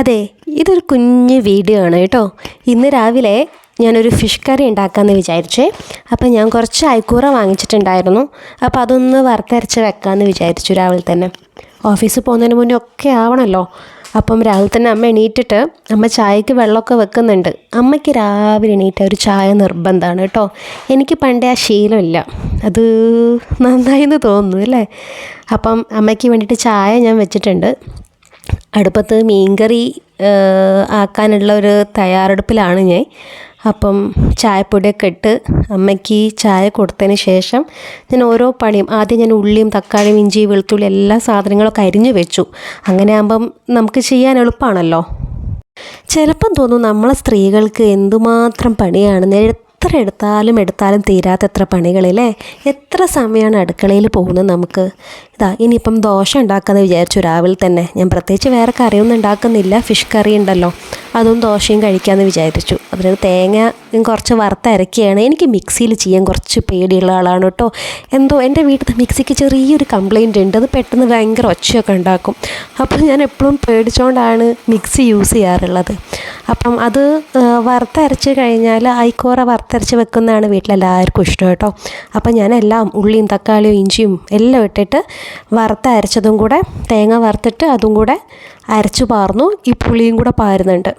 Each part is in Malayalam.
അതെ, ഇതൊരു കുഞ്ഞ് വീഡിയോ ആണ് കേട്ടോ. ഇന്ന് രാവിലെ ഞാനൊരു ഫിഷ് കറി ഉണ്ടാക്കാമെന്ന് വിചാരിച്ചേ. അപ്പം ഞാൻ കുറച്ച് അയക്കൂറ വാങ്ങിച്ചിട്ടുണ്ടായിരുന്നു. അപ്പോൾ അതൊന്ന് വറുത്തരച്ച് വെക്കാമെന്ന് വിചാരിച്ചു രാവിലെ തന്നെ. ഓഫീസിൽ പോകുന്നതിന് മുന്നേ ഒക്കെ ആവണമല്ലോ. അപ്പം രാവിലെ തന്നെ അമ്മ എണീറ്റിട്ട് അമ്മ ചായക്ക് വെള്ളമൊക്കെ വെക്കുന്നുണ്ട്. അമ്മയ്ക്ക് രാവിലെ എണീറ്റ ഒരു ചായ നിർബന്ധമാണ് കേട്ടോ. എനിക്ക് പണ്ടേ ആ ശീലമില്ല. അത് നന്നായിന്ന് തോന്നുന്നു അല്ലേ. അപ്പം അമ്മയ്ക്ക് വേണ്ടിയിട്ട് ചായ ഞാൻ വെച്ചിട്ടുണ്ട്. അടുപ്പത്ത് മീൻകറി ആക്കാനുള്ള ഒരു തയ്യാറെടുപ്പിലാണ് ഞാൻ. അപ്പം ചായപ്പൊടിയൊക്കെ ഇട്ട് അമ്മയ്ക്ക് ചായ കൊടുത്തതിന് ശേഷം ഞാൻ ഓരോ പണിയും ആദ്യം ഞാൻ ഉള്ളിയും തക്കാളിയും ഇഞ്ചി വെളുത്തുള്ളി എല്ലാ സാധനങ്ങളൊക്കെ അരിഞ്ഞു വെച്ചു. അങ്ങനെ ആകുമ്പം നമുക്ക് ചെയ്യാൻ എളുപ്പമാണല്ലോ. ചിലപ്പം തോന്നും നമ്മളെ സ്ത്രീകൾക്ക് എന്തുമാത്രം പണിയാണ്. എത്ര എടുത്താലും തീരാത്തത്ര പണികളില്ലേ. എത്ര സമയമാണ് അടുക്കളയിൽ പോകുന്നത് നമുക്ക്. ഇനിയിപ്പം ദോശ ഉണ്ടാക്കാമെന്ന് വിചാരിച്ചു രാവിലെ തന്നെ. ഞാൻ പ്രത്യേകിച്ച് വേറെ കറിയൊന്നും ഉണ്ടാക്കുന്നില്ല. ഫിഷ് കറി ഉണ്ടല്ലോ, അതും ദോശയും കഴിക്കാമെന്ന് വിചാരിച്ചു. അതിന് തേങ്ങ കുറച്ച് വറുത്തരക്കുകയാണ്. എനിക്ക് മിക്സിയിൽ ചെയ്യാൻ കുറച്ച് പേടിയുള്ള ആളാണ് കേട്ടോ. എന്തോ എൻ്റെ വീട്ടിലത്തെ മിക്സിക്ക് ചെറിയൊരു കംപ്ലയിൻ്റ് ഉണ്ട്. അത് പെട്ടെന്ന് ഭയങ്കര ഒച്ചയൊക്കെ ഉണ്ടാക്കും. അപ്പോൾ ഞാൻ എപ്പോഴും പേടിച്ചുകൊണ്ടാണ് മിക്സി യൂസ് ചെയ്യാറുള്ളത്. അപ്പം അത് വറുത്തരച്ച് കഴിഞ്ഞാൽ അയക്കൂറ വറുത്തരച്ച് വെക്കുന്നതാണ് വീട്ടിലെല്ലാവർക്കും ഇഷ്ടം കേട്ടോ. അപ്പം ഞാൻ എല്ലാം ഉള്ളിയും തക്കാളിയും ഇഞ്ചിയും എല്ലാം ഇട്ടിട്ട് വറുത്തരച്ചതും കൂടെ തേങ്ങ വറുത്തിട്ട് അതും കൂടെ അരച്ചു പാർന്നു. ഈ പുളിയും കൂടെ പാരുന്നുണ്ട്.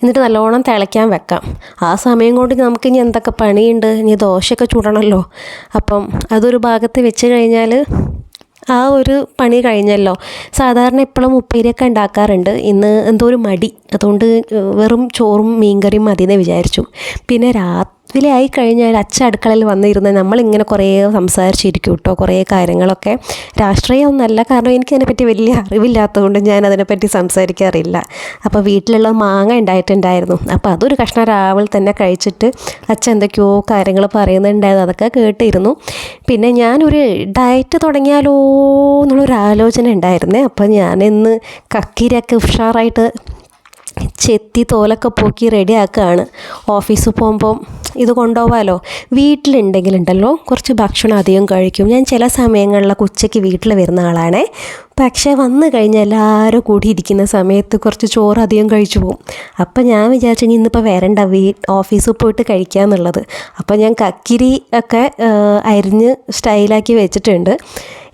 എന്നിട്ട് നല്ലോണം തിളയ്ക്കാൻ വെക്കാം. ആ സമയം കൊണ്ട് നമുക്കിനി എന്തൊക്കെ പണിയുണ്ട്. ഇനി ദോശയൊക്കെ ചുടണമല്ലോ. അപ്പം അതൊരു ഭാഗത്ത് വെച്ച് കഴിഞ്ഞാൽ ആ ഒരു പണി കഴിഞ്ഞല്ലോ. സാധാരണ എപ്പോഴും ഉപ്പേരിയൊക്കെ ഉണ്ടാക്കാറുണ്ട്. ഇന്ന് എന്തോ ഒരു മടി, അതുകൊണ്ട് വെറും ചോറും മീൻകറിയും മതിയെന്ന് വിചാരിച്ചു. പിന്നെ രാവിലെ ആയി കഴിഞ്ഞാൽ അച്ഛൻ അടുക്കളയിൽ വന്നിരുന്ന് നമ്മളിങ്ങനെ കുറേ സംസാരിച്ചിരിക്കും കേട്ടോ. കുറേ കാര്യങ്ങളൊക്കെ. രാഷ്ട്രീയമൊന്നുമല്ല, കാരണം എനിക്കതിനെപ്പറ്റി വലിയ അറിവില്ലാത്തതുകൊണ്ട് ഞാൻ അതിനെപ്പറ്റി സംസാരിക്കാറില്ല. അപ്പോൾ വീട്ടിലുള്ള മാങ്ങ ഉണ്ടായിട്ടുണ്ടായിരുന്നു. അപ്പോൾ അതൊരു കഷ്ണം രാവിലെ തന്നെ കഴിച്ചിട്ട് അച്ഛൻ എന്തൊക്കെയോ കാര്യങ്ങൾ പറയുന്നുണ്ടായിരുന്നു. അതൊക്കെ കേട്ടിരുന്നു. പിന്നെ ഞാനൊരു ഡയറ്റ് തുടങ്ങിയാലോ എന്നുള്ളൊരു ആലോചന ഉണ്ടായിരുന്നേ. അപ്പോൾ ഞാനിന്ന് കക്കിരിയൊക്കെ ഉഷാറായിട്ട് ചെത്തി തോലൊക്കെ പോക്കി റെഡിയാക്കുകയാണ്. ഓഫീസിൽ പോകുമ്പം ഇത് കൊണ്ടുപോകാമല്ലോ. വീട്ടിലുണ്ടെങ്കിലുണ്ടല്ലോ കുറച്ച് ഭക്ഷണം അധികം കഴിക്കും. ഞാൻ ചില സമയങ്ങളിലൊക്കെ ഉച്ചയ്ക്ക് വീട്ടിൽ വരുന്ന ആളാണേ. പക്ഷേ വന്നു കഴിഞ്ഞാൽ എല്ലാവരും കൂടി ഇരിക്കുന്ന സമയത്ത് കുറച്ച് ചോറ് അധികം കഴിച്ചു പോകും. അപ്പം ഞാൻ വിചാരിച്ചു ഇന്നിപ്പോൾ വരണ്ട, ഓഫീസിൽ പോയിട്ട് കഴിക്കാമെന്നുള്ളത്. അപ്പോൾ ഞാൻ കക്കിരി ഒക്കെ അരിഞ്ഞ് സ്റ്റൈലാക്കി വെച്ചിട്ടുണ്ട്.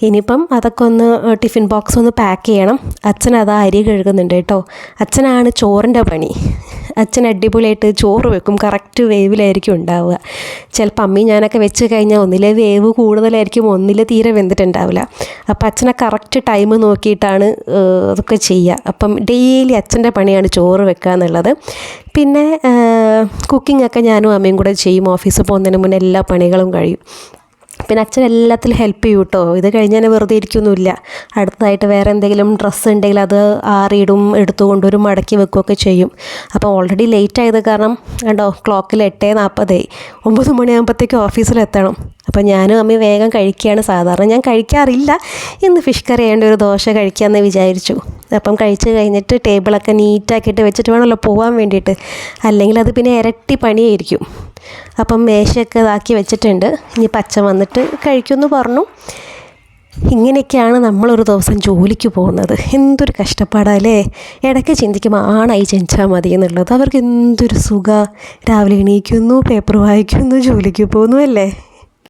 ഇനിയിപ്പം അതൊക്കെ ഒന്ന് ടിഫിൻ ബോക്സ് ഒന്ന് പാക്ക് ചെയ്യണം. അച്ഛൻ അത് അരി കഴുകുന്നുണ്ട് കേട്ടോ. അച്ഛനാണ് ചോറിൻ്റെ പണി. അച്ഛൻ അടിപൊളിയായിട്ട് ചോറ് വെക്കും. കറക്റ്റ് വേവിലായിരിക്കും ഉണ്ടാവുക. ചിലപ്പോൾ അമ്മി ഞാനൊക്കെ വെച്ച് കഴിഞ്ഞാൽ ഒന്നിലെ വേവ് കൂടുതലായിരിക്കും, ഒന്നിൽ തീരെ വെന്തിട്ടുണ്ടാവില്ല. അപ്പം അച്ഛനെ കറക്റ്റ് ടൈം നോക്കിയിട്ടാണ് അതൊക്കെ ചെയ്യുക. അപ്പം ഡെയിലി അച്ഛൻ്റെ പണിയാണ് ചോറ് വെക്കുക എന്നുള്ളത്. പിന്നെ കുക്കിംഗ് ഒക്കെ ഞാനും അമ്മയും കൂടെ ചെയ്യും. ഓഫീസിൽ പോകുന്നതിന് മുന്നേ എല്ലാ പണികളും കഴിയും. പിന്നെ അച്ഛൻ എല്ലാത്തിലും ഹെൽപ്പ് ചെയ്യും കേട്ടോ. ഇത് കഴിഞ്ഞാൽ വെറുതെ ഇരിക്കൊന്നുമില്ല. അടുത്തതായിട്ട് വേറെ എന്തെങ്കിലും ഡ്രസ്സ് ഉണ്ടെങ്കിൽ അത് ആറിയിടും, എടുത്തുകൊണ്ടൊരു മടക്കി വെക്കുകയൊക്കെ ചെയ്യും. അപ്പോൾ ഓൾറെഡി ലേറ്റ് ആയത് കാരണം കണ്ടോ, ക്ലോക്കിൽ 8:40 9 മണിയാകുമ്പോഴത്തേക്ക് ഓഫീസിലെത്തണം. അപ്പോൾ ഞാനും അമ്മ വേഗം കഴിക്കുകയാണ്. സാധാരണ ഞാൻ കഴിക്കാറില്ല. ഇന്ന് ഫിഷ് കറി ആയതുകൊണ്ട് ഒരു ദോശ കഴിക്കാമെന്ന് വിചാരിച്ചു. അപ്പം കഴിച്ച് കഴിഞ്ഞിട്ട് ടേബിളൊക്കെ നീറ്റാക്കിയിട്ട് വെച്ചിട്ട് വേണമല്ലോ പോകാൻ വേണ്ടിയിട്ട്. അല്ലെങ്കിൽ അത് പിന്നെ ഇരട്ടി പണിയായിരിക്കും. അപ്പം മേശയൊക്കെ ഇതാക്കി വെച്ചിട്ടുണ്ട്. ഇനി പച്ച വന്നിട്ട് കഴിക്കുമെന്ന് പറഞ്ഞു. ഇങ്ങനെയൊക്കെയാണ് നമ്മളൊരു ദിവസം ജോലിക്ക് പോകുന്നത്. എന്തൊരു കഷ്ടപ്പാടല്ലേ. ഇടയ്ക്ക് ചിന്തിക്കുമ്പോൾ ആണായി ജനിച്ചാൽ മതി എന്നുള്ളത്. അവർക്ക് എന്തൊരു സുഖം. രാവിലെ എണീക്കുന്നു, പേപ്പർ വായിക്കുന്നു, ജോലിക്ക് പോകുന്നു അല്ലേ.